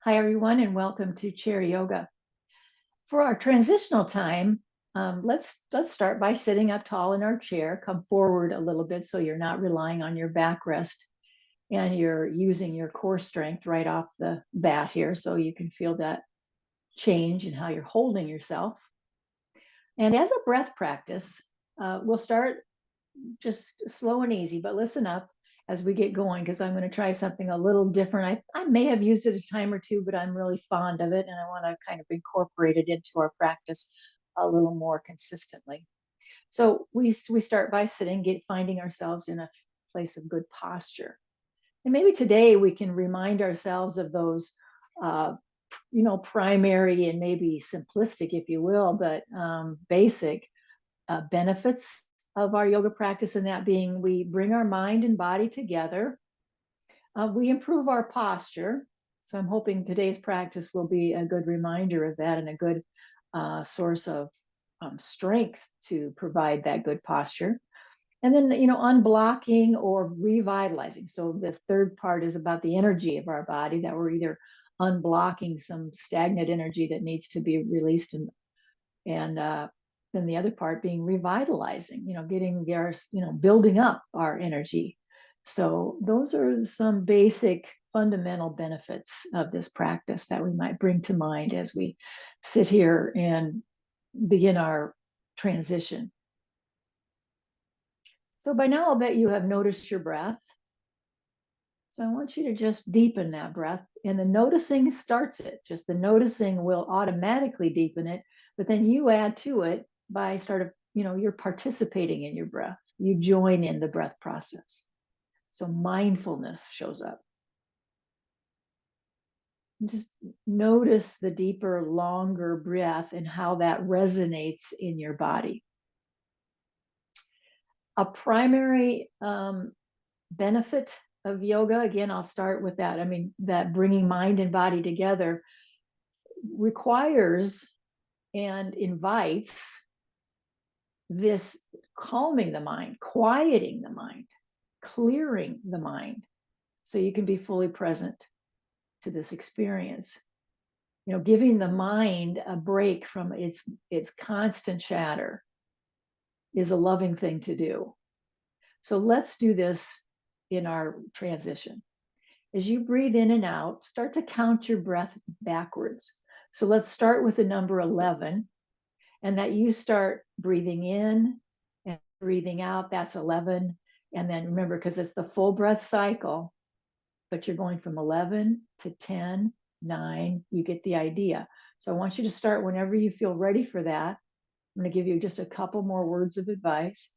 Hi, everyone, and welcome to Chair Yoga. For our transitional time, let's start by sitting up tall in our chair. Come forward a little bit so you're not relying on your backrest and you're using your core strength right off the bat here so you can feel that change in how you're holding yourself. And as a breath practice, we'll start just slow and easy, but listen up as we get going because I'm going to try something a little different. I may have used it a time or two, but I'm really fond of it and I want to kind of incorporate it into our practice a little more consistently. So we start by sitting, finding ourselves in a place of good posture. And maybe today we can remind ourselves of those primary and maybe simplistic, if you will, but basic benefits of our yoga practice, and that being we bring our mind and body together. We improve our posture. So I'm hoping today's practice will be a good reminder of that and a good source of strength to provide that good posture. And then, unblocking or revitalizing. So the third part is about the energy of our body, that we're either unblocking some stagnant energy that needs to be released and then the other part being revitalizing, getting our, building up our energy. So those are some basic fundamental benefits of this practice that we might bring to mind as we sit here and begin our transition. So by now, I'll bet you have noticed your breath. So I want you to just deepen that breath, and the noticing starts it. Just the noticing will automatically deepen it, but then you add to it by you're participating in your breath. You join in the breath process. So mindfulness shows up. Just notice the deeper, longer breath and how that resonates in your body. A primary benefit of yoga, again, I'll start with that. I mean, that bringing mind and body together requires and invites this calming the mind, quieting the mind, clearing the mind, so you can be fully present to this experience. Giving the mind a break from its constant chatter is a loving thing to do. So let's do this in our transition. As you breathe in and out, start to count your breath backwards. So let's start with the number 11, and that you start breathing in and breathing out. That's 11. And then remember, because it's the full breath cycle, but you're going from 11 to 10, 9, you get the idea. So I want you to start whenever you feel ready for that. I'm going to give you just a couple more words of advice.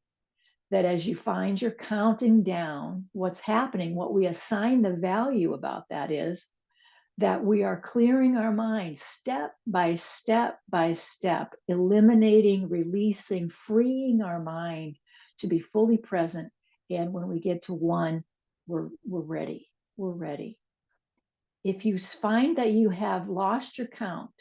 That as you find you're counting down, what's happening, what we assign the value about that is that we are clearing our mind step by step by step, eliminating, releasing, freeing our mind to be fully present. And when we get to 1, we're ready. We're ready. If you find that you have lost your count,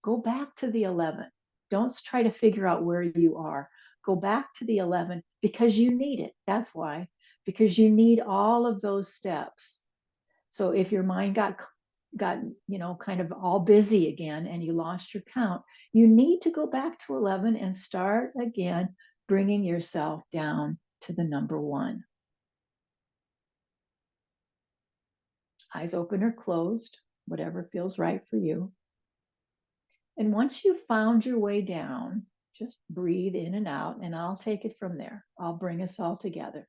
go back to the 11. Don't try to figure out where you are. Go back to the 11 because you need it. That's why, because you need all of those steps. So if your mind got kind of all busy again and you lost your count, you need to go back to 11 and start again, bringing yourself down to the number 1. Eyes open or closed, whatever feels right for you. And once you've found your way down, just breathe in and out, and I'll take it from there. I'll bring us all together.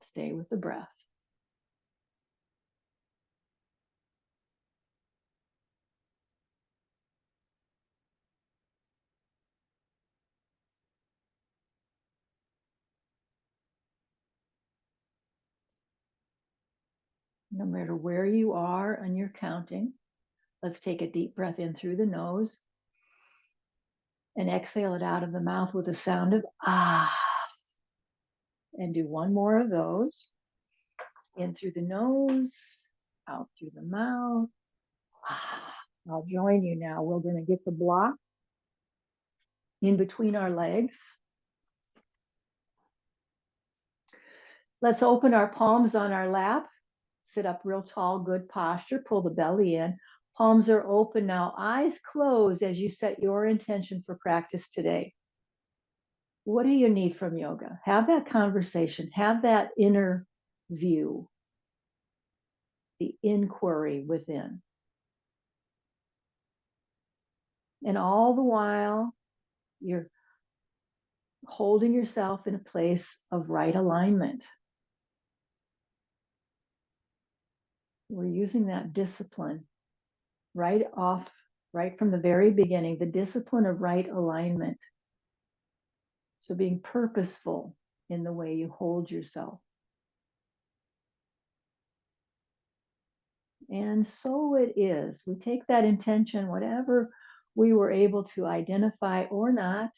Stay with the breath. No matter where you are and you're counting, let's take a deep breath in through the nose and exhale it out of the mouth with a sound of ah. And do one more of those. In through the nose, out through the mouth. Ah. I'll join you now. We're going to get the block in between our legs. Let's open our palms on our lap Sit up real tall, good posture, pull the belly in. Palms are open now, eyes closed as you set your intention for practice today. What do you need from yoga? Have that conversation, have that inner view, the inquiry within. And all the while, you're holding yourself in a place of right alignment. We're using that discipline right from the very beginning, the discipline of right alignment. So being purposeful in the way you hold yourself. And so it is. We take that intention, whatever we were able to identify or not,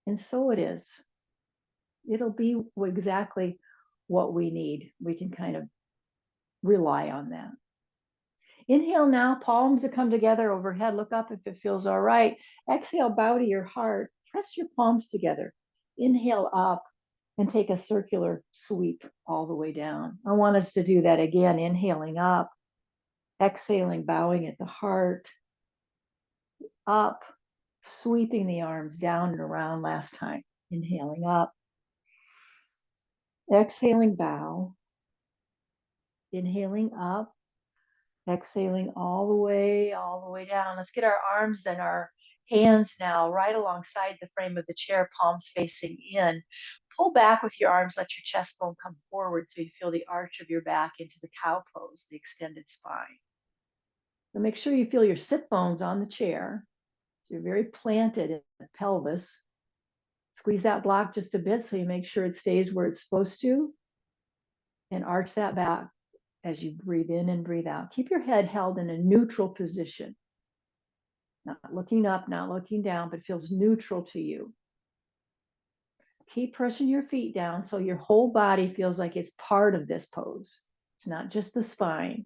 and so it is. It'll be exactly what we need. We can kind of rely on that. Inhale now, palms to come together overhead. Look up if it feels all right. Exhale, bow to your heart. Press your palms together. Inhale up and take a circular sweep all the way down. I want us to do that again. Inhaling up, exhaling, bowing at the heart, up, sweeping the arms down and around last time. Inhaling up, exhaling, bow, inhaling up, exhaling all the way down. Let's get our arms and our hands now right alongside the frame of the chair, palms facing in. Pull back with your arms, let your chest bone come forward so you feel the arch of your back into the cow pose, the extended spine. So make sure you feel your sit bones on the chair. So you're very planted in the pelvis. Squeeze that block just a bit so you make sure it stays where it's supposed to. And arch that back as you breathe in and breathe out. Keep your head held in a neutral position. Not looking up, not looking down, but feels neutral to you. Keep pressing your feet down so your whole body feels like it's part of this pose. It's not just the spine.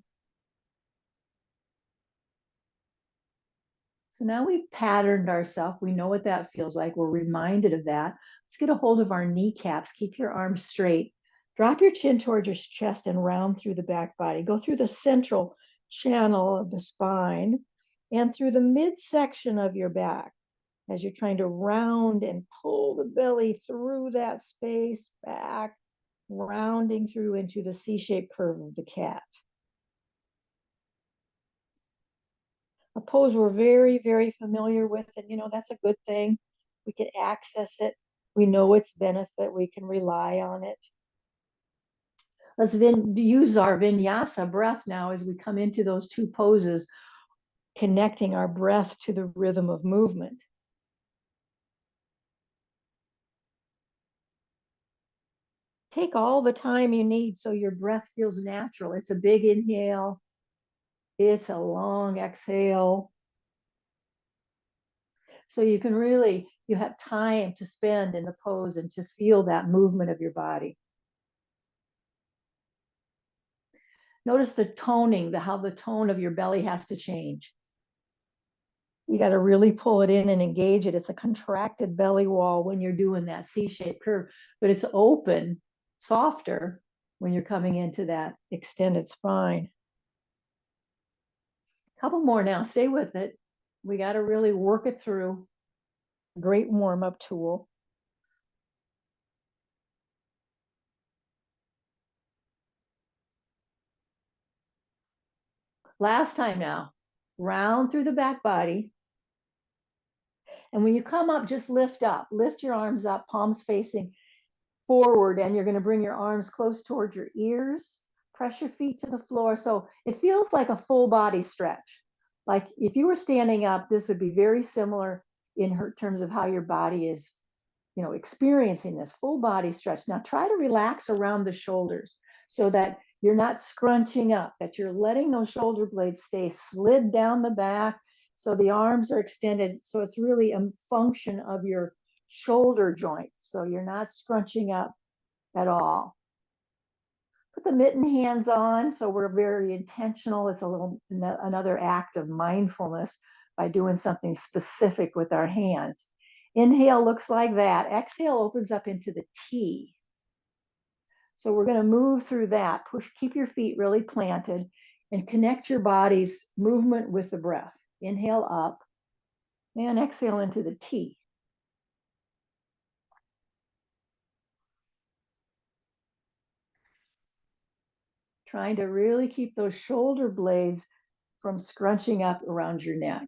So now we've patterned ourselves. We know what that feels like. We're reminded of that. Let's get a hold of our kneecaps. Keep your arms straight. Drop your chin towards your chest and round through the back body. Go through the central channel of the spine and through the midsection of your back as you're trying to round and pull the belly through that space back, rounding through into the C-shaped curve of the cat. A pose we're very, very familiar with, and that's a good thing. We can access it. We know its benefit. We can rely on it. Let's use our vinyasa breath now as we come into those two poses, connecting our breath to the rhythm of movement. Take all the time you need so your breath feels natural. It's a big inhale. It's a long exhale. So you have time to spend in the pose and to feel that movement of your body. Notice the toning, how the tone of your belly has to change. You got to really pull it in and engage it. It's a contracted belly wall when you're doing that C-shaped curve, but it's open, softer when you're coming into that extended spine. Couple more now, stay with it. We got to really work it through. Great warm-up tool. Last time now, round through the back body. And when you come up, just lift up, lift your arms up, palms facing forward, and you're going to bring your arms close towards your ears. Press your feet to the floor. So it feels like a full body stretch. Like if you were standing up, this would be very similar in terms of how your body is, experiencing this full body stretch. Now try to relax around the shoulders so that you're not scrunching up, that you're letting those shoulder blades stay slid down the back. So the arms are extended. So it's really a function of your shoulder joints. So you're not scrunching up at all. Put the mitten hands on. So we're very intentional. It's another act of mindfulness by doing something specific with our hands. Inhale looks like that. Exhale opens up into the T. So we're going to move through that. Push, keep your feet really planted and connect your body's movement with the breath. Inhale up and exhale into the T. Trying to really keep those shoulder blades from scrunching up around your neck.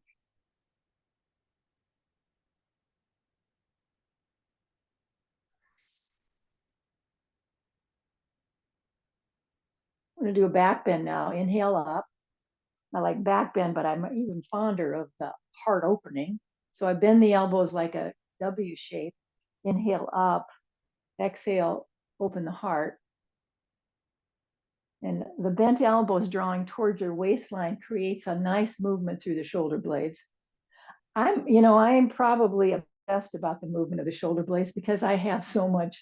We're going to do a back bend now. Inhale up. I like back bend, but I'm even fonder of the heart opening. So I bend the elbows like a W shape. Inhale up, exhale, open the heart. And the bent elbows drawing towards your waistline creates a nice movement through the shoulder blades. I'm probably obsessed about the movement of the shoulder blades because I have so much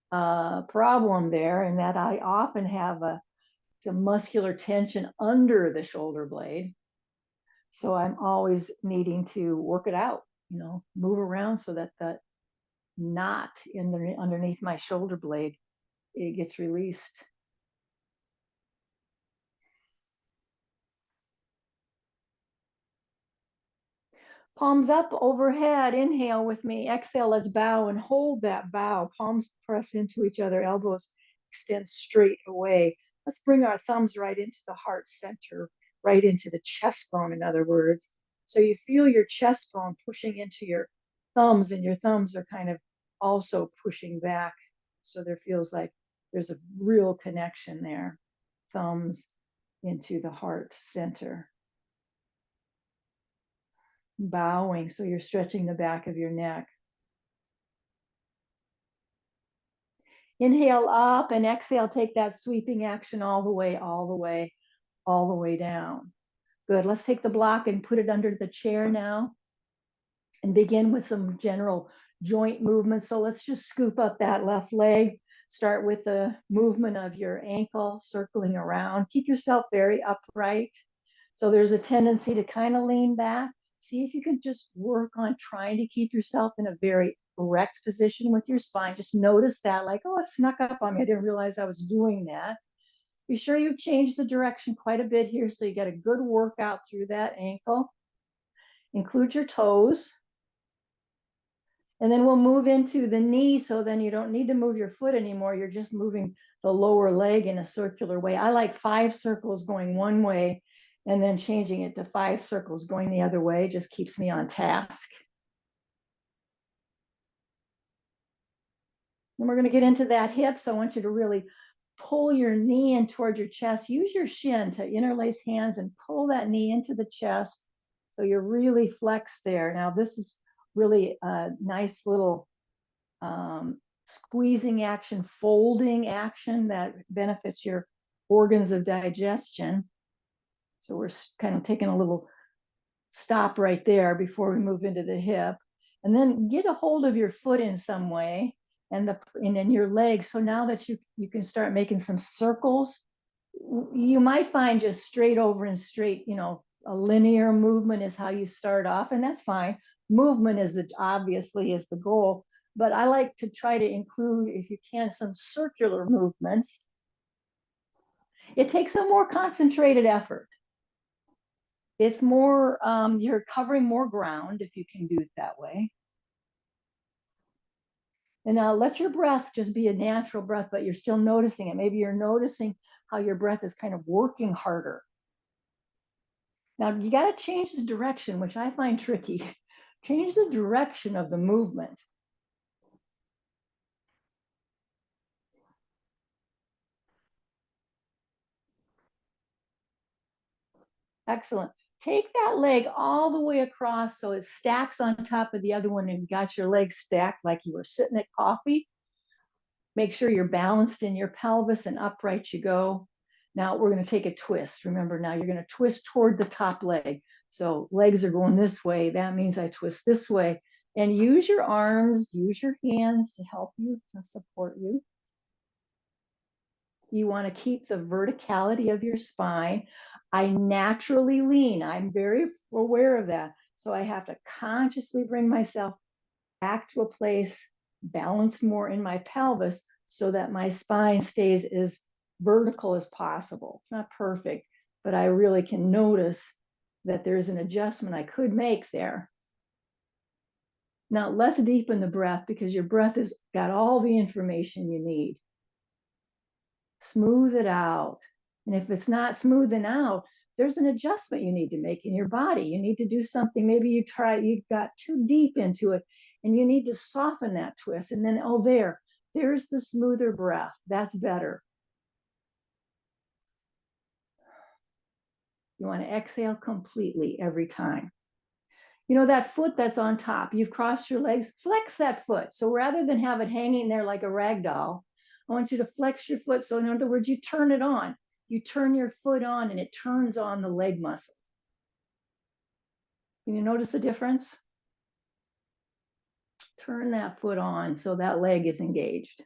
problem there, and that I often have some muscular tension under the shoulder blade. So I'm always needing to work it out, move around so that the knot underneath my shoulder blade, it gets released. Palms up overhead. Inhale with me. Exhale, let's bow and hold that bow. Palms press into each other. Elbows extend straight away. Let's bring our thumbs right into the heart center, right into the chest bone, in other words. So you feel your chest bone pushing into your thumbs, and your thumbs are kind of also pushing back. So there feels like there's a real connection there. Thumbs into the heart center. Bowing, so you're stretching the back of your neck. Inhale up and exhale, take that sweeping action all the way, all the way, all the way down. Good. Let's take the block and put it under the chair now and begin with some general joint movement. So let's just scoop up that left leg. Start with the movement of your ankle circling around. Keep yourself very upright. So there's a tendency to kind of lean back. See if you can just work on trying to keep yourself in a very erect position with your spine. Just notice that, like, oh, it snuck up on me. I didn't realize I was doing that. Be sure you've changed the direction quite a bit here so you get a good workout through that ankle. Include your toes. And then we'll move into the knee, so then you don't need to move your foot anymore. You're just moving the lower leg in a circular way. I like 5 circles going one way and then changing it to 5 circles going the other way. Just keeps me on task. And we're going to get into that hip. So I want you to really pull your knee in toward your chest. Use your shin to interlace hands and pull that knee into the chest. So you're really flexed there. Now this is really a nice little squeezing action, folding action that benefits your organs of digestion. So we're kind of taking a little stop right there before we move into the hip. And then get a hold of your foot in some way and then your leg. So now that you can start making some circles, you might find just straight over and straight, a linear movement is how you start off, and that's fine. Movement obviously is the goal, but I like to try to include, if you can, some circular movements. It takes a more concentrated effort. It's more, you're covering more ground if you can do it that way. And now let your breath just be a natural breath, but you're still noticing it. Maybe you're noticing how your breath is kind of working harder. Now you got to change the direction, which I find tricky. Change the direction of the movement. Excellent. Take that leg all the way across so it stacks on top of the other one, and you got your legs stacked like you were sitting at coffee. Make sure you're balanced in your pelvis and upright you go. Now we're going to take a twist. Remember, now you're going to twist toward the top leg. So legs are going this way. That means I twist this way. And use your arms, use your hands to help you, to support you. You want to keep the verticality of your spine. I naturally lean. I'm very aware of that. So I have to consciously bring myself back to a place balanced more in my pelvis so that my spine stays as vertical as possible. It's not perfect, but I really can notice that there's an adjustment I could make there. Now let's deepen the breath, because your breath has got all the information you need. Smooth it out. And if it's not smoothing out, there's an adjustment you need to make in your body. You need to do something. Maybe you got too deep into it and you need to soften that twist. And then, oh, there's the smoother breath. That's better. You want to exhale completely every time. You know, that foot that's on top, you've crossed your legs, flex that foot. So rather than have it hanging there like a rag doll, I want you to flex your foot. So in other words, you turn it on. You turn your foot on and it turns on the leg muscle. Can you notice the difference? Turn that foot on so that leg is engaged.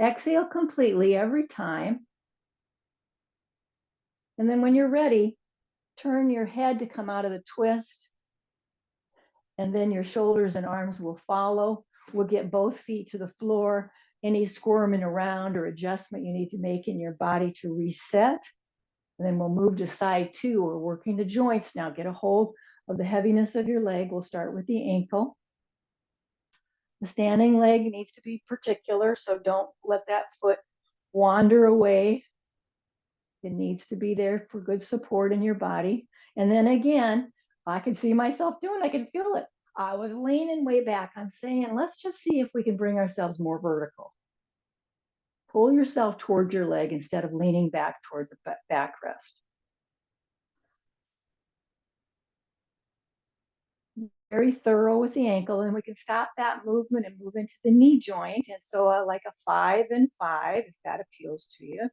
Exhale completely every time. And then when you're ready, turn your head to come out of the twist. And then your shoulders and arms will follow. We'll get both feet to the floor. Any squirming around or adjustment you need to make in your body to reset. And then we'll move to side two. We're working the joints now. Get a hold of the heaviness of your leg. We'll start with the ankle. The standing leg needs to be particular, so don't let that foot wander away. It needs to be there for good support in your body. And then again, I can see myself doing, I can feel it. I was leaning way back. I'm saying, let's just see if we can bring ourselves more vertical. Pull yourself toward your leg instead of leaning back toward the backrest. Very thorough with the ankle, and we can stop that movement and move into the knee joint. And so like a 5 and 5, if that appeals to you.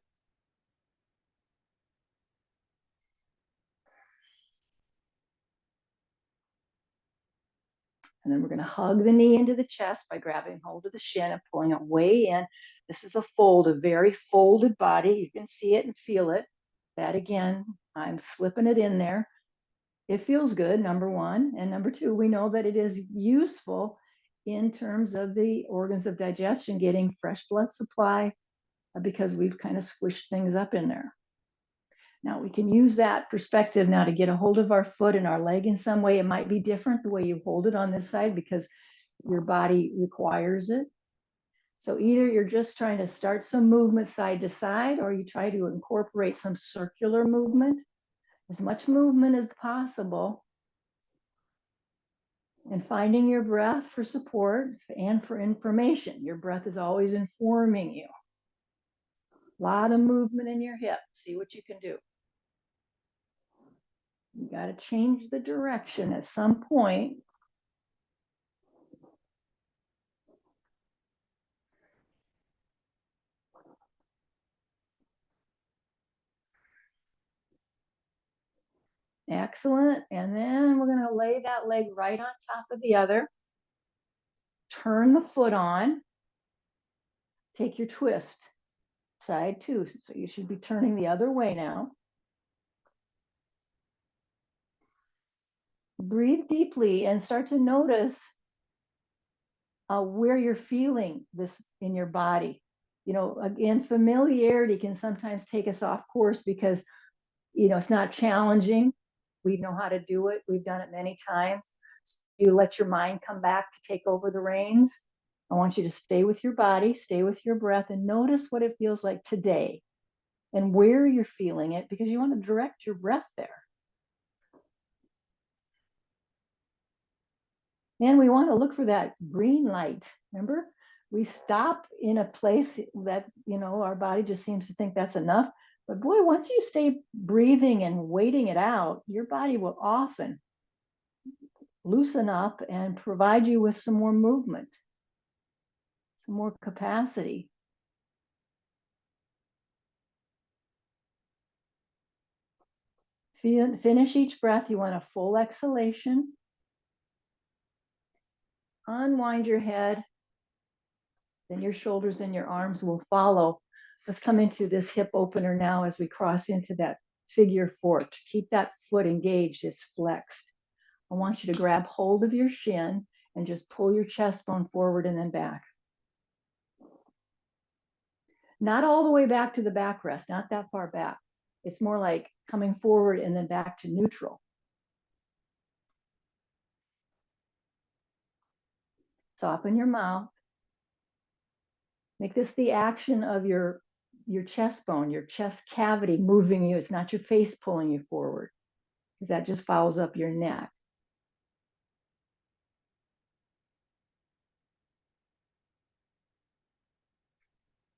And then we're going to hug the knee into the chest by grabbing hold of the shin and pulling it way in. This is a very folded body. You can see it and feel it. That again, I'm slipping it in there. It feels good, number one. And number two, we know that it is useful in terms of the organs of digestion getting fresh blood supply, because we've kind of squished things up in there. Now we can use that perspective now to get a hold of our foot and our leg in some way. It might be different the way you hold it on this side because your body requires it. So either you're just trying to start some movement side to side, or you try to incorporate some circular movement, as much movement as possible, and finding your breath for support and for information. Your breath is always informing you. A lot of movement in your hip. See what you can do. You got to change the direction at some point. Excellent. And then we're going to lay that leg right on top of the other. Turn the foot on. Take your twist. Side two. So you should be turning the other way now. Breathe deeply and start to notice where you're feeling this in your body. You know, again, familiarity can sometimes take us off course because, you know, it's not challenging. We know how to do it. We've done it many times. So you let your mind come back to take over the reins. I want you to stay with your body, stay with your breath, and notice what it feels like today and where you're feeling it, because you want to direct your breath there. And we want to look for that green light. Remember, we stop in a place that, you know, our body just seems to think that's enough. But boy, once you stay breathing and waiting it out, your body will often loosen up and provide you with some more movement, some more capacity. Finish each breath. You want a full exhalation. Unwind your head. Then your shoulders and your arms will follow. Let's come into this hip opener now as we cross into that figure four. To keep that foot engaged, it's flexed. I want you to grab hold of your shin and just pull your chest bone forward and then back. Not all the way back to the backrest, not that far back. It's more like coming forward and then back to neutral. Soften your mouth. Make this the action of your chest bone, your chest cavity moving you. It's not your face pulling you forward, because that just fouls up your neck.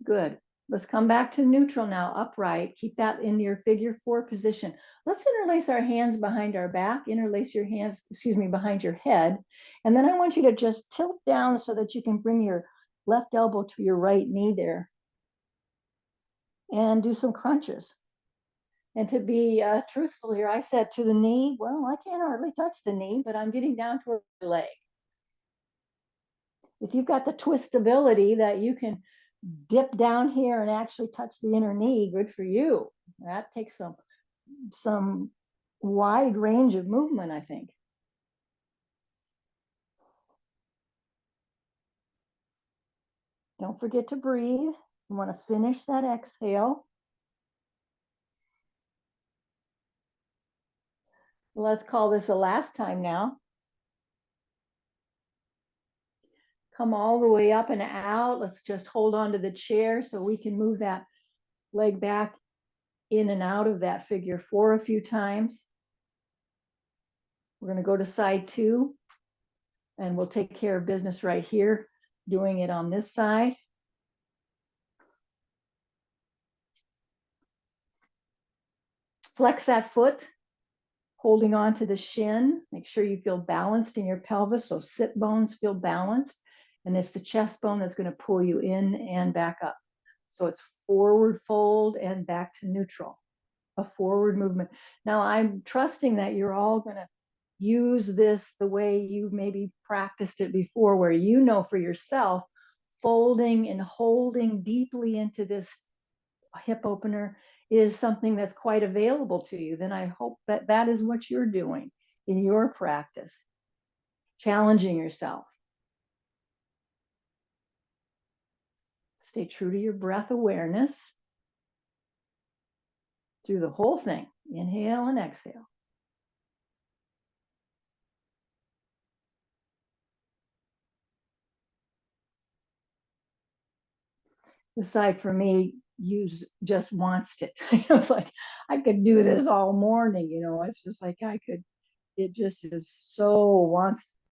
Good. Let's come back to neutral now, upright. Keep that in your figure 4 position. Let's interlace our hands behind our back, interlace your hands, behind your head. And then I want you to just tilt down so that you can bring your left elbow to your right knee there and do some crunches. And to be truthful here, I said to the knee, well, I can't hardly touch the knee, but I'm getting down to the leg. If you've got the twistability that you can dip down here and actually touch the inner knee, good for you. That takes some wide range of movement, I think. Don't forget to breathe. You want to finish that exhale. Let's call this a last time now. Come all the way up and out. Let's just hold on to the chair so we can move that leg back in and out of that figure 4 a few times. We're going to go to side 2, and we'll take care of business right here, doing it on this side. Flex that foot, holding on to the shin. Make sure you feel balanced in your pelvis, so sit bones feel balanced. And it's the chest bone that's going to pull you in and back up. So it's forward fold and back to neutral, a forward movement. Now I'm trusting that you're all going to use this the way you've maybe practiced it before, where you know for yourself, folding and holding deeply into this hip opener is something that's quite available to you. Then I hope that that is what you're doing in your practice, challenging yourself. Stay true to your breath awareness through the whole thing. Inhale and exhale. The side for me just wants it. It's like I could do this all morning, it's just like it just is so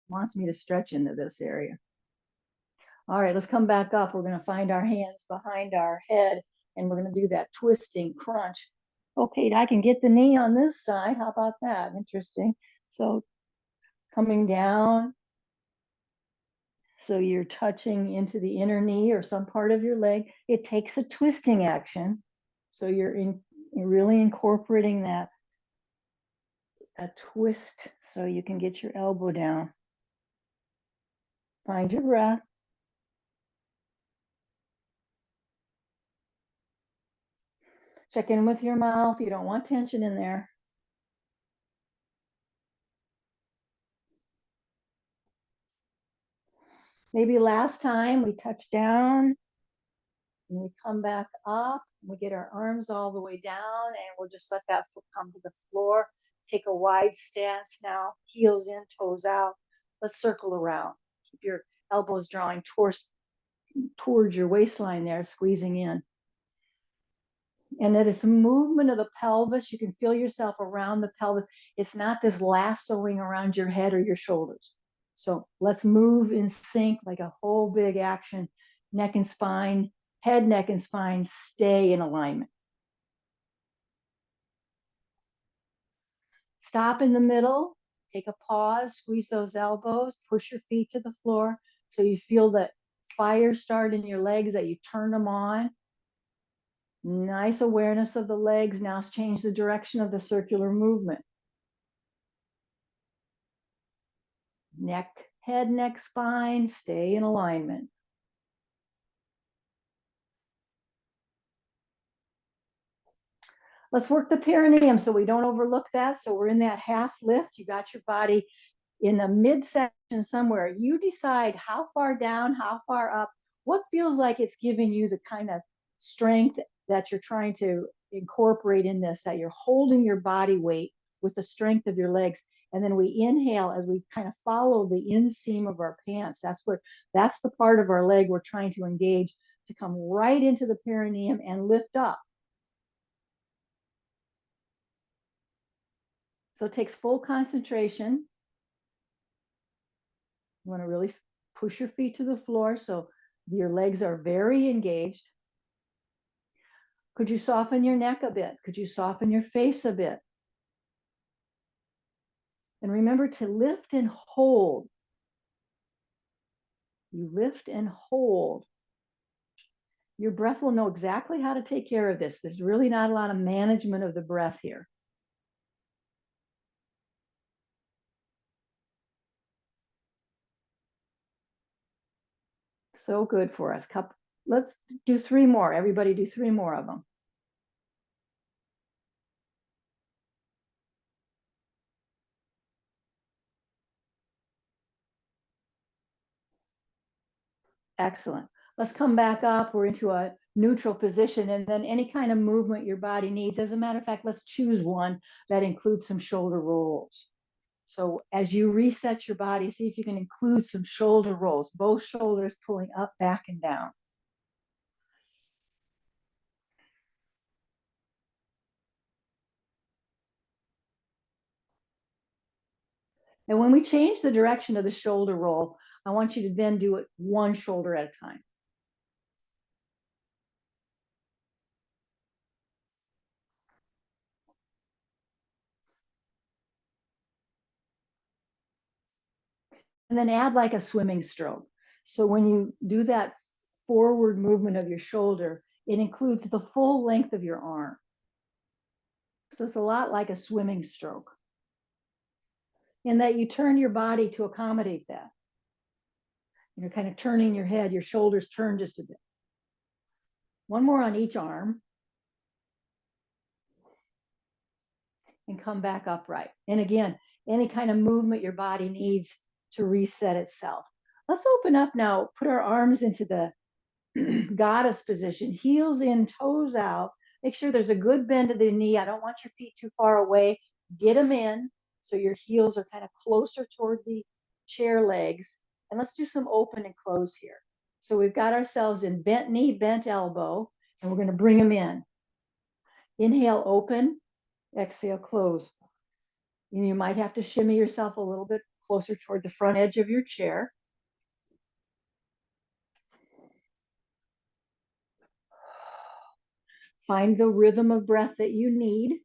wants me to stretch into this area. All right, let's come back up. We're going to find our hands behind our head, and we're going to do that twisting crunch. Okay, I can get the knee on this side. How about that? Interesting. So coming down, so you're touching into the inner knee or some part of your leg. It takes a twisting action. So you're really incorporating that a twist so you can get your elbow down. Find your breath. Check in with your mouth. You don't want tension in there. Maybe last time we touch down and we come back up. We get our arms all the way down, and we'll just let that foot come to the floor. Take a wide stance now, heels in, toes out. Let's circle around. Keep your elbows drawing towards your waistline there, squeezing in. And that it's a movement of the pelvis. You can feel yourself around the pelvis. It's not this lassoing around your head or your shoulders. So let's move in sync, like a whole big action. Neck and spine, head, neck, and spine stay in alignment. Stop in the middle, take a pause, squeeze those elbows, push your feet to the floor so you feel that fire start in your legs, that you turn them on. Nice awareness of the legs. Now change the direction of the circular movement. Neck, head, neck, spine, stay in alignment. Let's work the perineum so we don't overlook that. So we're in that half lift. You got your body in the midsection somewhere. You decide how far down, how far up, what feels like it's giving you the kind of strength that you're trying to incorporate in this, that you're holding your body weight with the strength of your legs. And then we inhale as we kind of follow the inseam of our pants. That's the part of our leg we're trying to engage to come right into the perineum and lift up. So it takes full concentration. You want to really push your feet to the floor so your legs are very engaged. Could you soften your neck a bit? Could you soften your face a bit? And remember to lift and hold. You lift and hold. Your breath will know exactly how to take care of this. There's really not a lot of management of the breath here. So good for us. Let's do 3 more. Everybody do 3 more of them. Excellent. Let's come back up. We're into a neutral position, and then any kind of movement your body needs. As a matter of fact, let's choose one that includes some shoulder rolls. So as you reset your body, see if you can include some shoulder rolls, both shoulders pulling up, back, and down. And when we change the direction of the shoulder roll, I want you to then do it one shoulder at a time. And then add like a swimming stroke. So when you do that forward movement of your shoulder, it includes the full length of your arm. So it's a lot like a swimming stroke. And that you turn your body to accommodate that. You're kind of turning your head, your shoulders turn just a bit. One more on each arm. And come back upright. And again, any kind of movement your body needs to reset itself. Let's open up now, put our arms into the goddess position, heels in, toes out. Make sure there's a good bend of the knee. I don't want your feet too far away. Get them in so your heels are kind of closer toward the chair legs. And let's do some open and close here. So we've got ourselves in bent knee, bent elbow, and we're going to bring them in. Inhale, open. Exhale, close. And you might have to shimmy yourself a little bit closer toward the front edge of your chair. Find the rhythm of breath that you need.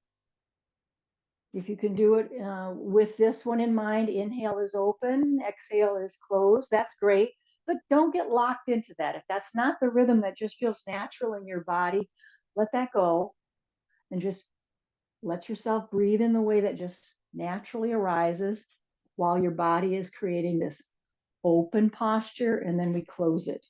If you can do it with this one in mind, inhale is open, exhale is closed, that's great. But don't get locked into that. If that's not the rhythm that just feels natural in your body, let that go and just let yourself breathe in the way that just naturally arises while your body is creating this open posture, and then we close it.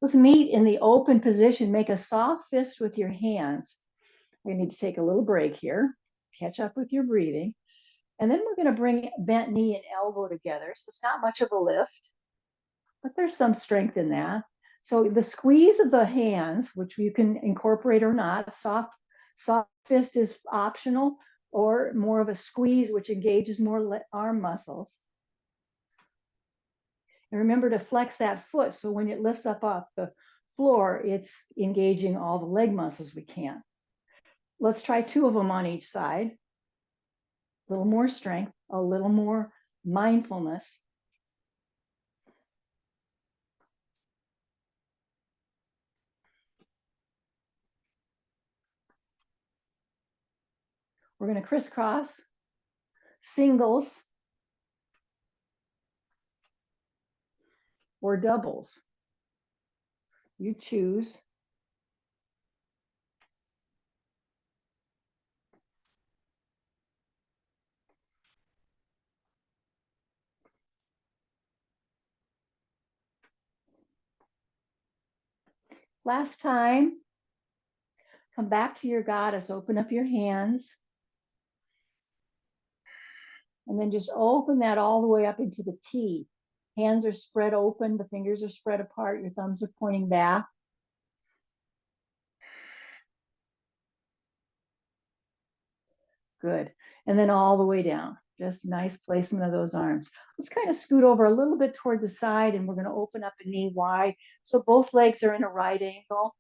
Let's meet in the open position. Make a soft fist with your hands. We need to take a little break here, catch up with your breathing. And then we're going to bring bent knee and elbow together. So it's not much of a lift, but there's some strength in that. So the squeeze of the hands, which you can incorporate or not, soft fist is optional, or more of a squeeze, which engages more arm muscles. And remember to flex that foot so when it lifts up off the floor, it's engaging all the leg muscles we can. Let's try 2 of them on each side. A little more strength, a little more mindfulness. We're going to crisscross, singles, or doubles. You choose. Last time, come back to your goddess, open up your hands. And then just open that all the way up into the T. Hands are spread open, the fingers are spread apart, your thumbs are pointing back. Good. And then all the way down. Just nice placement of those arms. Let's kind of scoot over a little bit toward the side, and we're going to open up a knee wide. So both legs are in a right angle,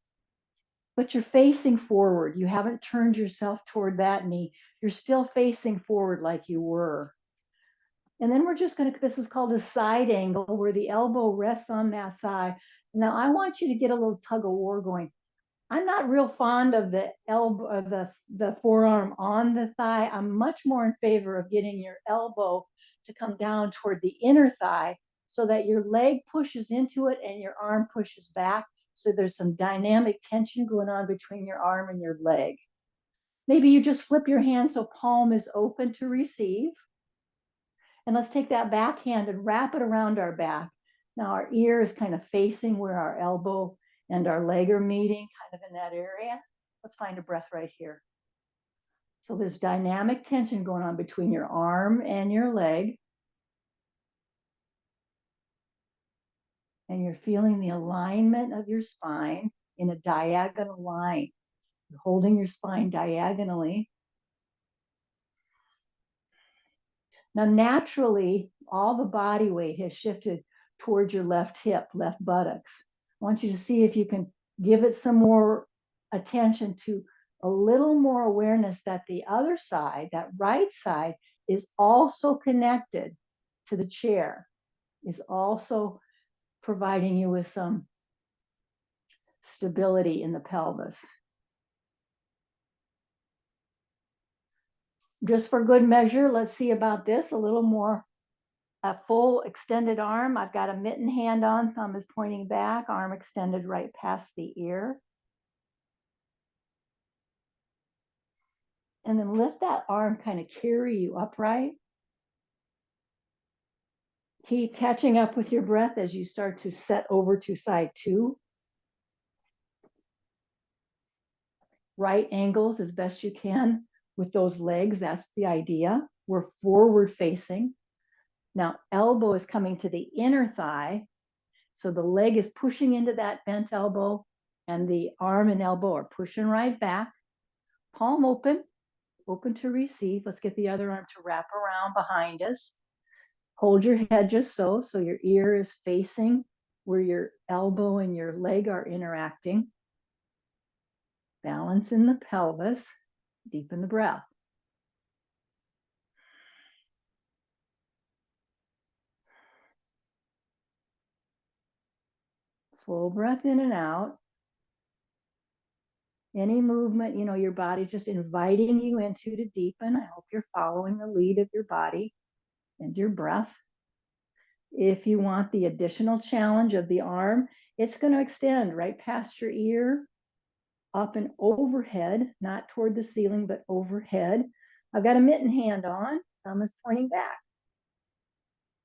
but you're facing forward. You haven't turned yourself toward that knee. You're still facing forward like you were. And then we're just going to, this is called a side angle, where the elbow rests on that thigh. Now I want you to get a little tug of war going. I'm not real fond of the elbow, of the forearm on the thigh. I'm much more in favor of getting your elbow to come down toward the inner thigh so that your leg pushes into it and your arm pushes back. So there's some dynamic tension going on between your arm and your leg. Maybe you just flip your hand so palm is open to receive. And let's take that back hand and wrap it around our back. Now our ear is kind of facing where our elbow and our leg are meeting, kind of in that area. Let's find a breath right here. So there's dynamic tension going on between your arm and your leg. And you're feeling the alignment of your spine in a diagonal line. You're holding your spine diagonally. Now, naturally, all the body weight has shifted towards your left hip, left buttocks. I want you to see if you can give it some more attention, to a little more awareness that the other side, that right side, is also connected to the chair, is also providing you with some stability in the pelvis. Just for good measure, let's see about this a little more. A full extended arm. I've got a mitten hand on, thumb is pointing back, arm extended right past the ear. And then lift that arm, kind of carry you upright. Keep catching up with your breath as you start to set over to side two. Right angles as best you can with those legs. That's the idea. We're forward facing. Now, elbow is coming to the inner thigh. So the leg is pushing into that bent elbow, and the arm and elbow are pushing right back. Palm open, open to receive. Let's get the other arm to wrap around behind us. Hold your head just so your ear is facing where your elbow and your leg are interacting. Balance in the pelvis, deepen the breath. Full breath in and out. Any movement, your body just inviting you into to deepen. I hope you're following the lead of your body and your breath. If you want the additional challenge of the arm, it's going to extend right past your ear, up and overhead, not toward the ceiling, but overhead. I've got a mitten hand on, thumb is pointing back.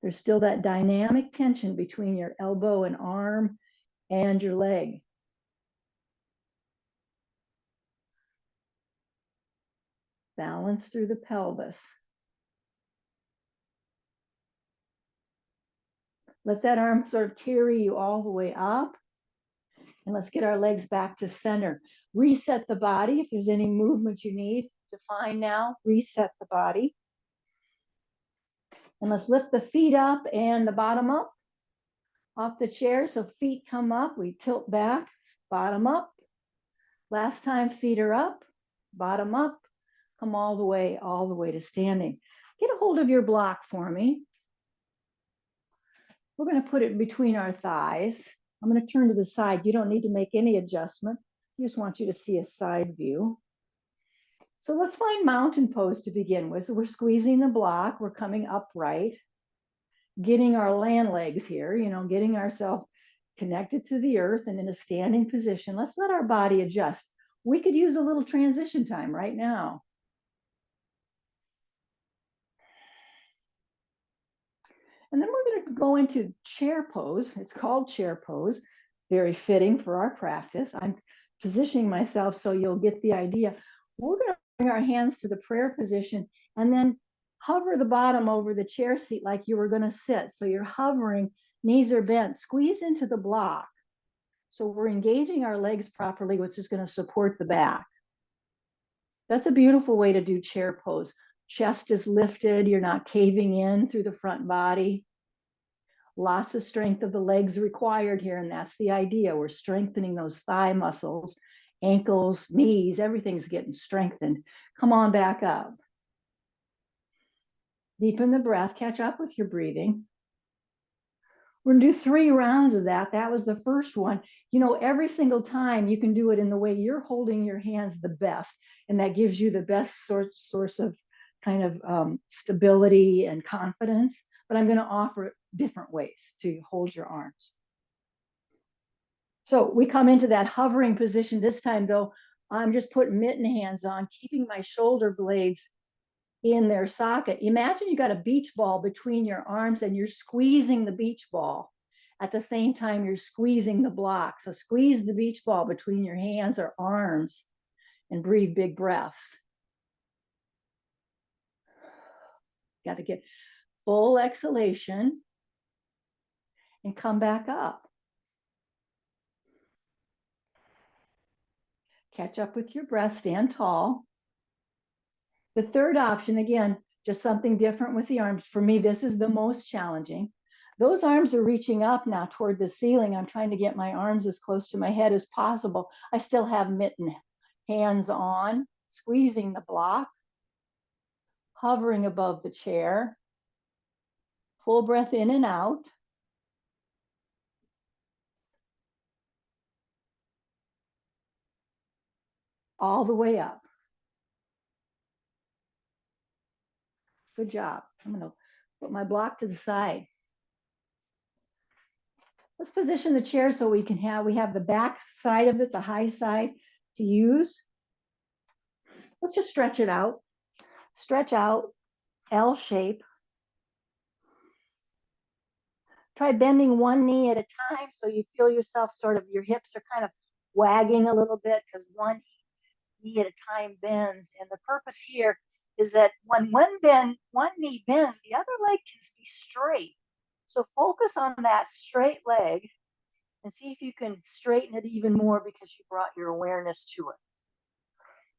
There's still that dynamic tension between your elbow and arm and your leg. Balance through the pelvis. Let that arm sort of carry you all the way up. And let's get our legs back to center. Reset the body. If there's any movement you need to find now, reset the body. And let's lift the feet up and the bottom up off the chair. So feet come up, we tilt back, bottom up. Last time, feet are up, bottom up, come all the way to standing. Get a hold of your block for me. We're going to put it between our thighs. I'm going to turn to the side. You don't need to make any adjustment. I just want you to see a side view. So let's find mountain pose to begin with. So we're squeezing the block. We're coming upright, getting our land legs here, getting ourselves connected to the earth and in a standing position. Let's let our body adjust. We could use a little transition time right now. And then we're going to go into chair pose. It's called chair pose. Very fitting for our practice. I'm positioning myself so you'll get the idea. We're going to bring our hands to the prayer position and then Hover the bottom over the chair seat like you were going to sit. So you're hovering, knees are bent, squeeze into the block. So we're engaging our legs properly, which is going to support the back. That's a beautiful way to do chair pose. Chest is lifted, you're not caving in through the front body. Lots of strength of the legs required here, and that's the idea. We're strengthening those thigh muscles, ankles, knees, everything's getting strengthened. Come on back up. Deepen the breath, catch up with your breathing. We're gonna do 3 rounds of that. That was the first one. You know, every single time you can do it in the way you're holding your hands the best, and that gives you the best source of kind of stability and confidence. But I'm gonna offer different ways to hold your arms. So we come into that hovering position. This time though, I'm just putting mitten hands on, keeping my shoulder blades in their socket. Imagine you got a beach ball between your arms and you're squeezing the beach ball. At the same time, you're squeezing the block. So squeeze the beach ball between your hands or arms and breathe big breaths. Got to get full exhalation and come back up. Catch up with your breath, stand tall. The third option, again, just something different with the arms. For me, this is the most challenging. Those arms are reaching up now toward the ceiling. I'm trying to get my arms as close to my head as possible. I still have mitten hands on, squeezing the block, hovering above the chair. Full breath in and out. All the way up. Good job. I'm going to put my block to the side. Let's position the chair so we have the back side of it, the high side to use. Let's just stretch it out. Stretch out, L shape. Try bending one knee at a time so you feel yourself sort of, your hips are kind of wagging a little bit because one knee at a time bends. And the purpose here is that when one knee bends, the other leg can be straight. So focus on that straight leg and see if you can straighten it even more because you brought your awareness to it.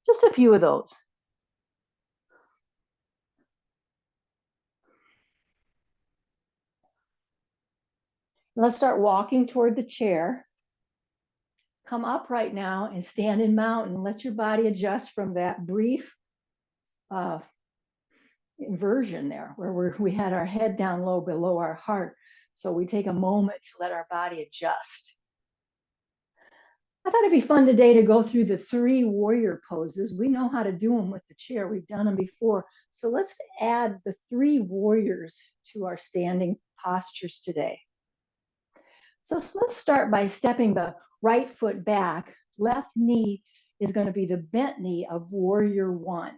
Just a few of those. Let's start walking toward the chair. Come upright now and stand in mountain. Let your body adjust from that brief inversion there where we had our head down low below our heart. So we take a moment to let our body adjust. I thought it'd be fun today to go through the 3 warrior poses. We know how to do them with the chair. We've done them before. So let's add the 3 warriors to our standing postures today. So let's start by stepping the right foot back. Left knee is going to be the bent knee of warrior 1.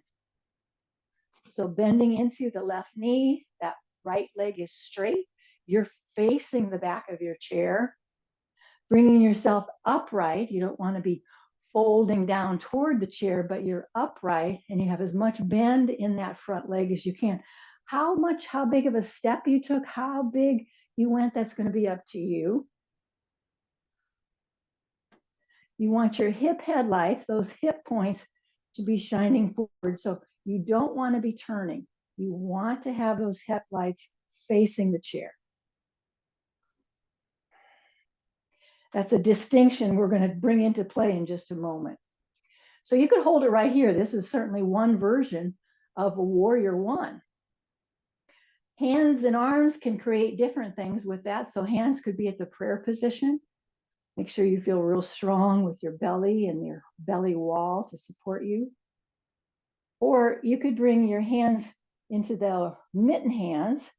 So bending into the left knee, that right leg is straight. You're facing the back of your chair, bringing yourself upright. You don't want to be folding down toward the chair, but you're upright and you have as much bend in that front leg as you can. How big of a step you took, how big you went, that's going to be up to you. You want your hip headlights, those hip points, to be shining forward. So you don't want to be turning. You want to have those headlights facing the chair. That's a distinction we're going to bring into play in just a moment. So you could hold it right here. This is certainly one version of a warrior 1. Hands and arms can create different things with that. So hands could be at the prayer position. Make sure you feel real strong with your belly and your belly wall to support you. Or you could bring your hands into the mitten hands,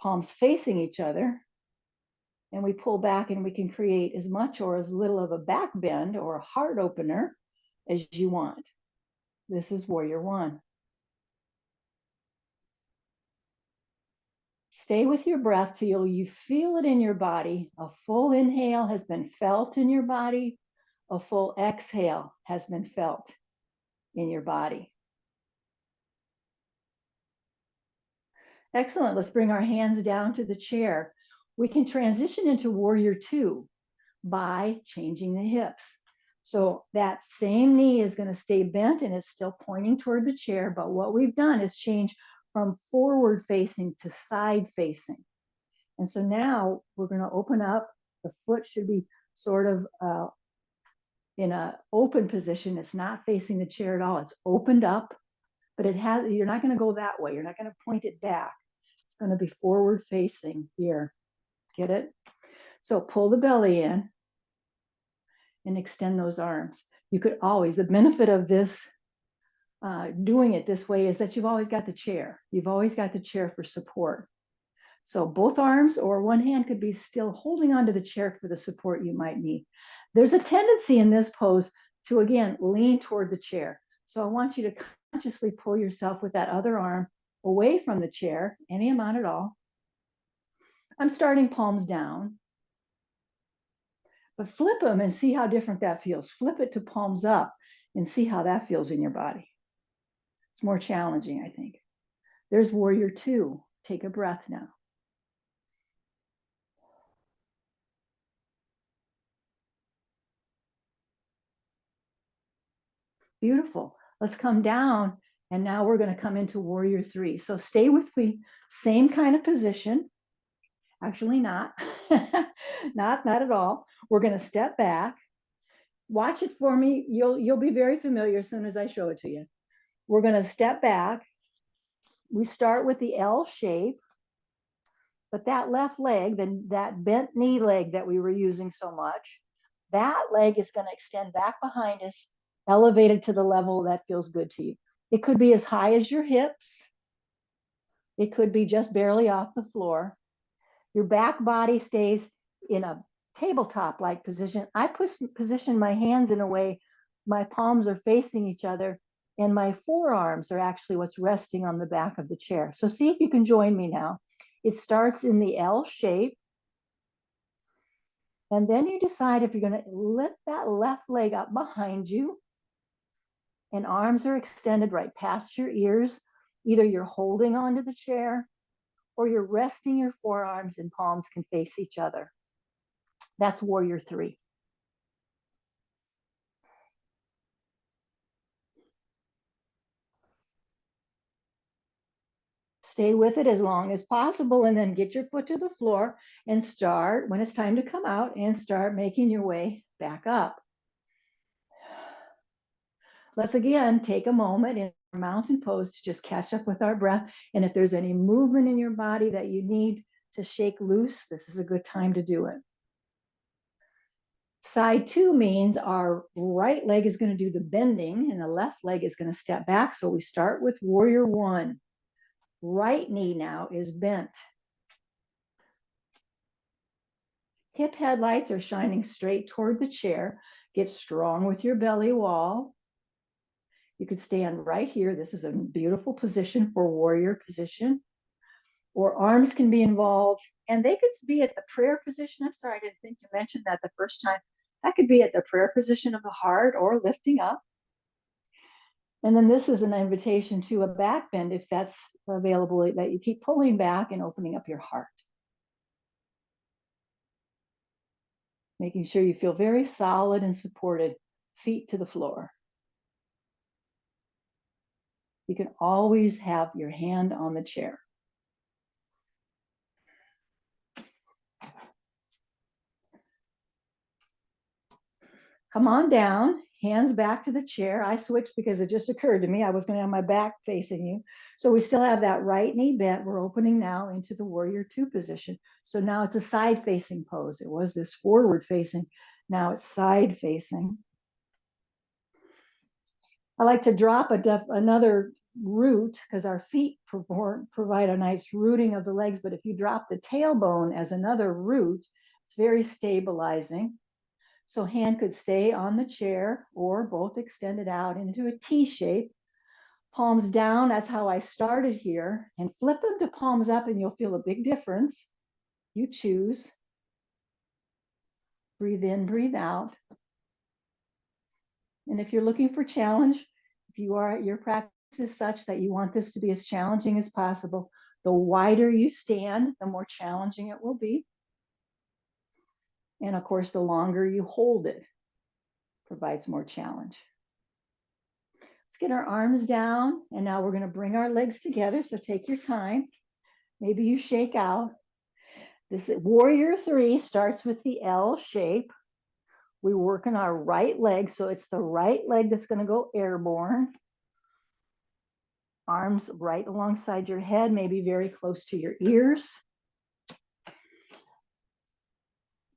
palms facing each other, and we pull back and we can create as much or as little of a back bend or a heart opener as you want. This is warrior 1. Stay with your breath till you feel it in your body. A full inhale has been felt in your body. A full exhale has been felt in your body. Excellent. Let's bring our hands down to the chair. We can transition into warrior two by changing the hips. So that same knee is going to stay bent and it's still pointing toward the chair. But what we've done is change from forward facing to side facing. And so now we're going to open up. The foot should be sort of in an open position. It's not facing the chair at all. It's opened up, but you're not going to go that way. You're not going to point it back. It's going to be forward facing here. Get it? So pull the belly in and extend those arms. You could always, the benefit of this, doing it this way is that you've always got the chair. You've always got the chair for support. So both arms or one hand could be still holding onto the chair for the support you might need. There's a tendency in this pose to, again, lean toward the chair. So I want you to consciously pull yourself with that other arm away from the chair, any amount at all. I'm starting palms down. But flip them and see how different that feels. Flip it to palms up and see how that feels in your body. It's more challenging, I think. There's warrior two. Take a breath now. Beautiful. Let's come down. And now we're going to come into warrior three. So stay with me. Same kind of position. Actually, not. not at all. We're going to step back. Watch it for me. You'll be very familiar as soon as I show it to you. We're going to step back. We start with the L shape. But that left leg, then that bent knee leg that we were using so much, that leg is going to extend back behind us, elevated to the level that feels good to you. It could be as high as your hips. It could be just barely off the floor. Your back body stays in a tabletop-like position. I position my hands in a way my palms are facing each other and my forearms are actually what's resting on the back of the chair. So see if you can join me now. It starts in the L shape. And then you decide if you're going to lift that left leg up behind you and arms are extended right past your ears. Either you're holding onto the chair or you're resting your forearms and palms can face each other. That's warrior three. Stay with it as long as possible and then get your foot to the floor and start, when it's time to come out, and start making your way back up. Let's again take a moment in our mountain pose to just catch up with our breath. And if there's any movement in your body that you need to shake loose, this is a good time to do it. Side two means our right leg is going to do the bending and the left leg is going to step back. So we start with warrior one. Right knee now is bent. Hip headlights are shining straight toward the chair. Get strong with your belly wall. You could stand right here. This is a beautiful position for warrior position. Or arms can be involved. And they could be at the prayer position. I'm sorry, I didn't think to mention that the first time. That could be at the prayer position of the heart or lifting up. And then this is an invitation to a back bend if that's available, that you keep pulling back and opening up your heart. Making sure you feel very solid and supported, feet to the floor. You can always have your hand on the chair. Come on down, hands back to the chair. I switched because it just occurred to me I was going to have my back facing you. So we still have that right knee bent. We're opening now into the warrior two position. So now it's a side facing pose. It was this forward facing. Now it's side facing. I like to drop another root because our feet provide a nice rooting of the legs. But if you drop the tailbone as another root, it's very stabilizing. So hand could stay on the chair or both extended out into a T shape. Palms down, that's how I started here. And flip them to palms up and you'll feel a big difference. You choose. Breathe in, breathe out. And if you're looking for challenge, if your practice is such that you want this to be as challenging as possible, The wider you stand, the more challenging it will be. And of course, the longer you hold it provides more challenge. Let's get our arms down. And now we're going to bring our legs together. So take your time. Maybe you shake out. This warrior 3 starts with the L shape. We work on our right leg. So it's the right leg that's going to go airborne. Arms right alongside your head, maybe very close to your ears.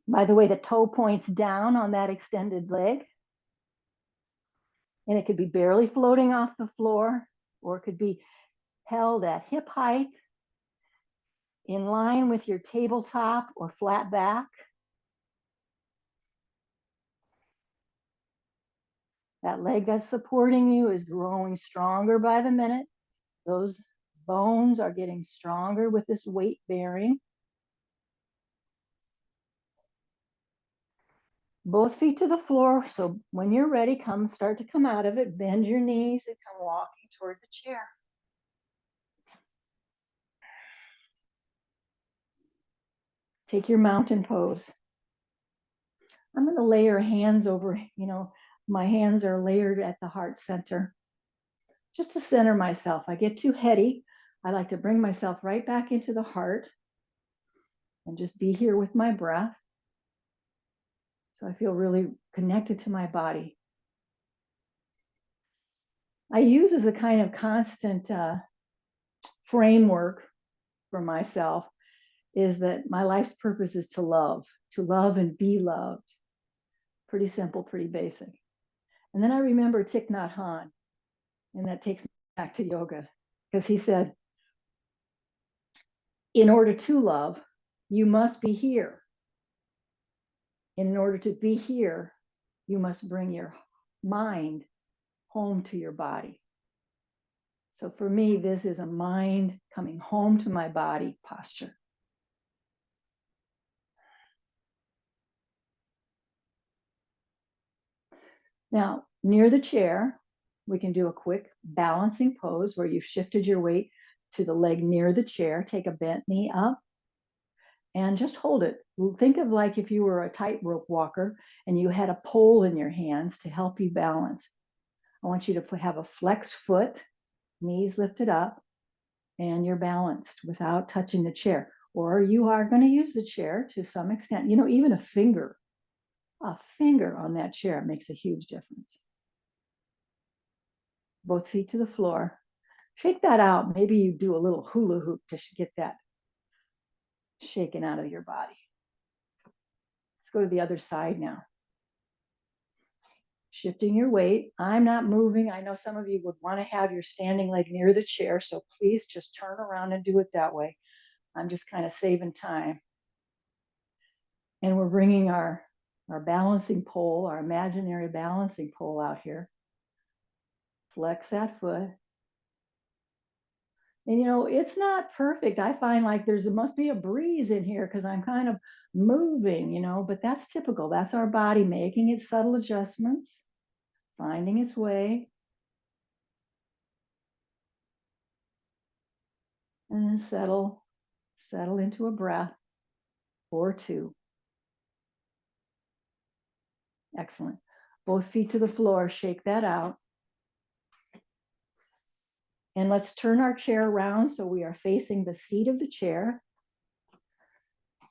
By the way, the toe points down on that extended leg. And it could be barely floating off the floor, or it could be held at hip height, in line with your tabletop or flat back. That leg that's supporting you is growing stronger by the minute. Those bones are getting stronger with this weight bearing. Both feet to the floor. So when you're ready, start to come out of it. Bend your knees and come walking toward the chair. Take your mountain pose. I'm going to lay your hands over, my hands are layered at the heart center. Just to center myself. I get too heady. I like to bring myself right back into the heart and just be here with my breath. So I feel really connected to my body. I use as a kind of constant framework for myself is that my life's purpose is to love and be loved. Pretty simple, pretty basic. And then I remember Thich Nhat Hanh, and that takes me back to yoga, because he said, in order to love, you must be here. In order to be here, you must bring your mind home to your body. So for me, this is a mind coming home to my body posture. Now, near the chair, we can do a quick balancing pose where you've shifted your weight to the leg near the chair. Take a bent knee up and just hold it. Think of like if you were a tightrope walker and you had a pole in your hands to help you balance. I want you to have a flexed foot, knees lifted up, and you're balanced without touching the chair. Or you are going to use the chair to some extent. Even a finger on that chair makes a huge difference. Both feet to the floor. Shake that out. Maybe you do a little hula hoop to get that shaken out of your body. Let's go to the other side now. Shifting your weight. I'm not moving. I know some of you would want to have your standing leg near the chair, so please just turn around and do it that way. I'm just kind of saving time. And we're bringing our balancing pole, our imaginary balancing pole out here. Flex that foot. And it's not perfect. I find like must be a breeze in here because I'm kind of moving, but that's typical. That's our body making its subtle adjustments, finding its way. And then settle into a breath or two. Excellent. Both feet to the floor, shake that out. And let's turn our chair around so we are facing the seat of the chair.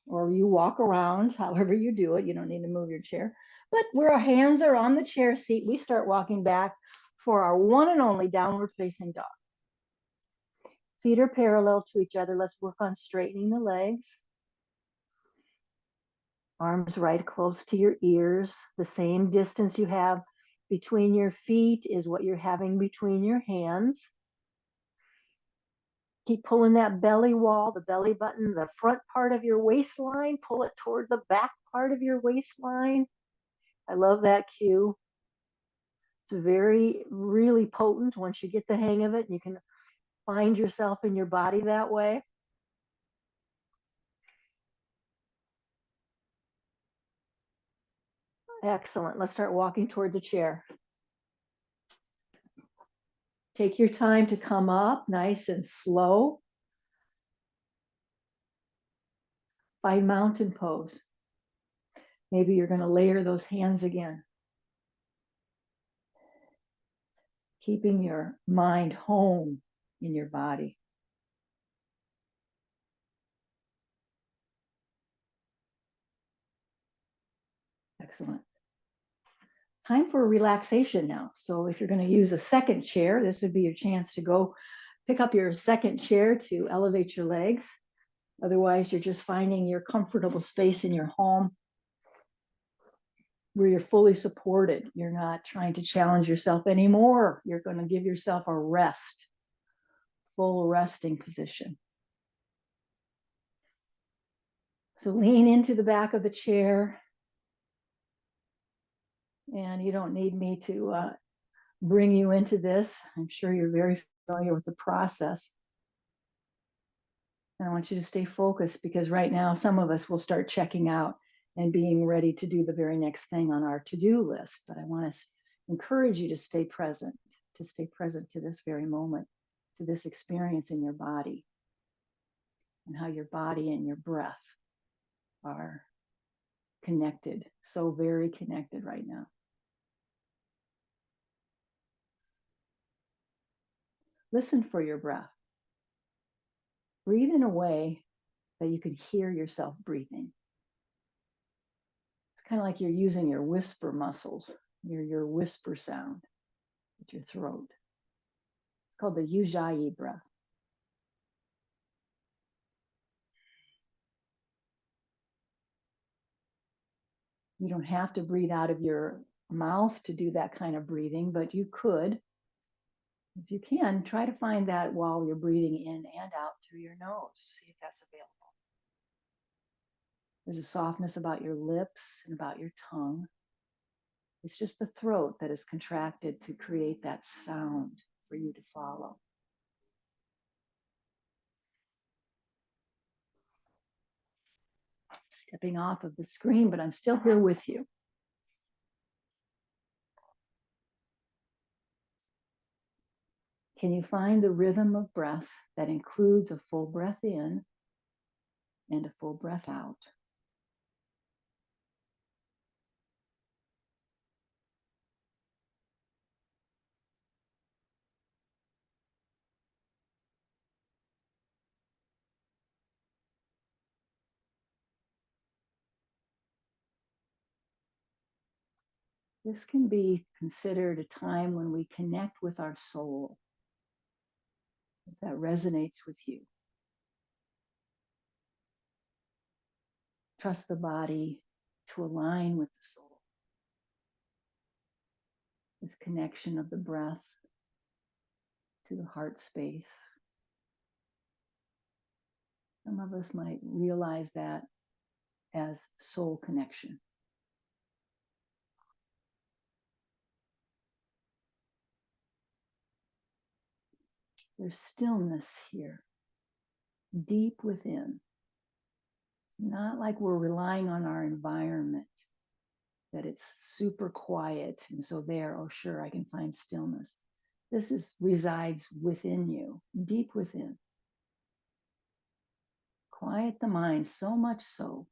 Or you walk around, however you do it. You don't need to move your chair. But where our hands are on the chair seat, we start walking back for our one and only downward facing dog. Feet are parallel to each other. Let's work on straightening the legs. Arms right close to your ears. The same distance you have between your feet is what you're having between your hands. Keep pulling that belly wall, the belly button, the front part of your waistline. Pull it toward the back part of your waistline. I love that cue. It's really potent once you get the hang of it. You can find yourself in your body that way. Excellent. Let's start walking toward the chair. Take your time to come up nice and slow. Find mountain pose. Maybe you're going to layer those hands again, keeping your mind home in your body. Excellent. Time for relaxation now. So if you're going to use a second chair, this would be your chance to go pick up your second chair to elevate your legs. Otherwise, you're just finding your comfortable space in your home where you're fully supported. You're not trying to challenge yourself anymore. You're going to give yourself a rest, full resting position. So lean into the back of the chair. And you don't need me to bring you into this. I'm sure you're very familiar with the process. And I want you to stay focused, because right now some of us will start checking out and being ready to do the very next thing on our to-do list. But I want to encourage you to stay present to this very moment, to this experience in your body, and how your body and your breath are connected, so very connected right now. Listen for your breath. Breathe in a way that you can hear yourself breathing. It's kind of like you're using your whisper muscles, your whisper sound with your throat. It's called the Ujjayi breath. You don't have to breathe out of your mouth to do that kind of breathing, but you could. If you can, try to find that while you're breathing in and out through your nose. See if that's available. There's a softness about your lips and about your tongue. It's just the throat that is contracted to create that sound for you to follow. Stepping off of the screen, but I'm still here with you. Can you find the rhythm of breath that includes a full breath in and a full breath out? This can be considered a time when we connect with our soul, if that resonates with you. Trust the body to align with the soul. This connection of the breath to the heart space. Some of us might realize that as soul connection. There's stillness here, deep within. Not like we're relying on our environment, that it's super quiet. And so there, oh, sure, I can find stillness. This resides within you, deep within. Quiet the mind so much so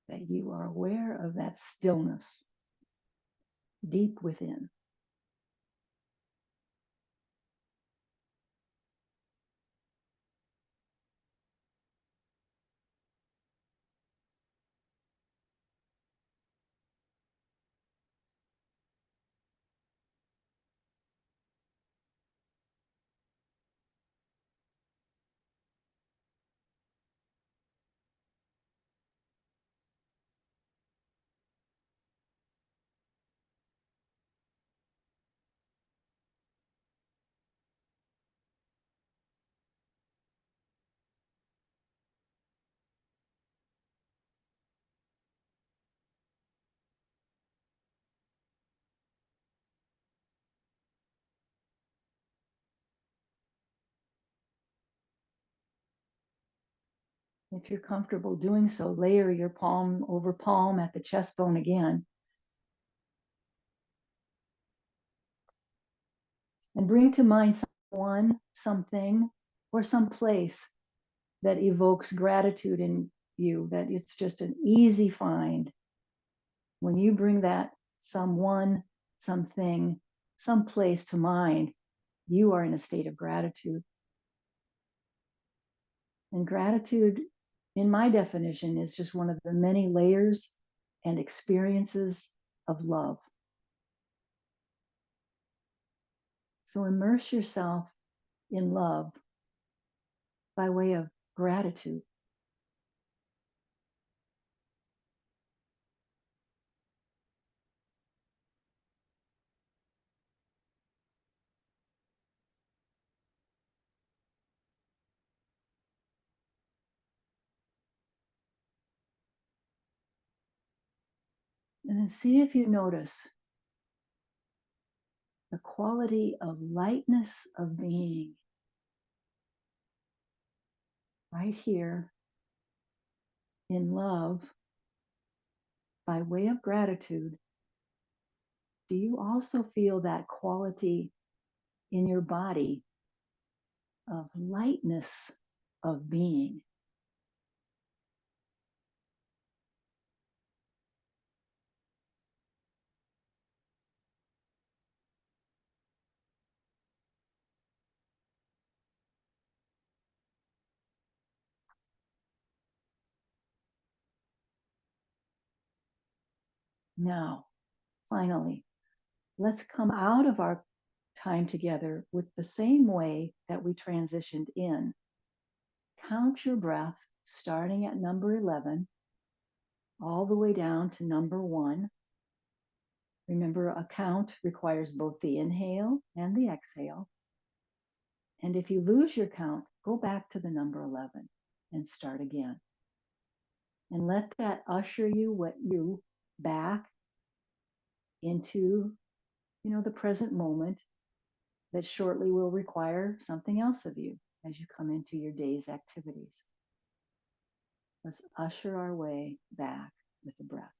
that you are aware of that stillness deep within. If you're comfortable doing so, layer your palm over palm at the chest bone again. And bring to mind someone, something, or some place that evokes gratitude you that it's just an easy find. When you bring that someone, something, some place to mind, you are in a state of gratitude. And gratitude, in my definition, is just one of the many layers and experiences of love. So immerse yourself in love by way of gratitude. And then see if you notice the quality of lightness of being right here in love by way of gratitude. Do you also feel that quality in your body of lightness of being? Now, finally, let's come out of our time together with the same way that we transitioned in. Count your breath starting at number 11 all the way down to number 1. Remember, a count requires both the inhale and the exhale. And if you lose your count, go back to the number 11 and start again. And let that usher you back into, the present moment that shortly will require something else of you as you come into your day's activities. Let's usher our way back with the breath.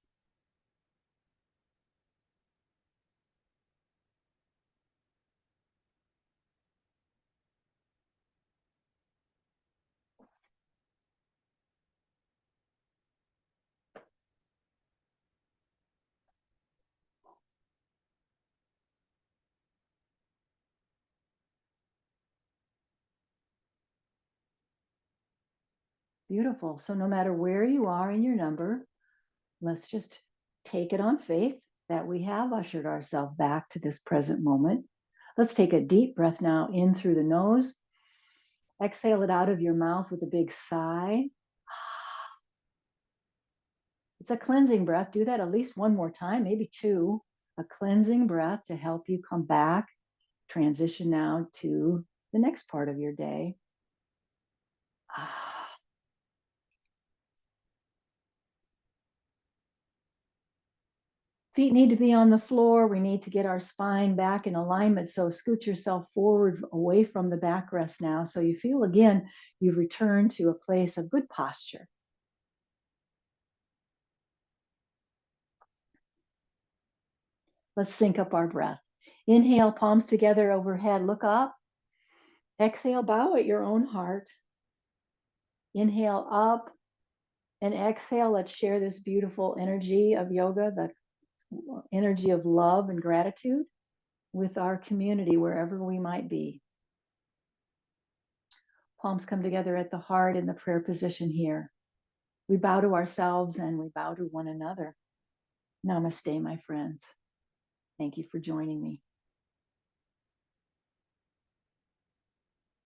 Beautiful. So no matter where you are in your number, let's just take it on faith that we have ushered ourselves back to this present moment. Let's take a deep breath now in through the nose. Exhale it out of your mouth with a big sigh. It's a cleansing breath. Do that at least one more time, maybe 2. A cleansing breath to help you come back. Transition now to the next part of your day. Feet need to be on the floor. We need to get our spine back in alignment. So scoot yourself forward away from the backrest now. So you feel again, you've returned to a place of good posture. Let's sync up our breath. Inhale, palms together overhead, look up. Exhale, bow at your own heart. Inhale up and exhale. Let's share this beautiful energy of yoga, the energy of love and gratitude with our community, wherever we might be. Palms come together at the heart in the prayer position here. We bow to ourselves and we bow to one another. Namaste, my friends. Thank you for joining me.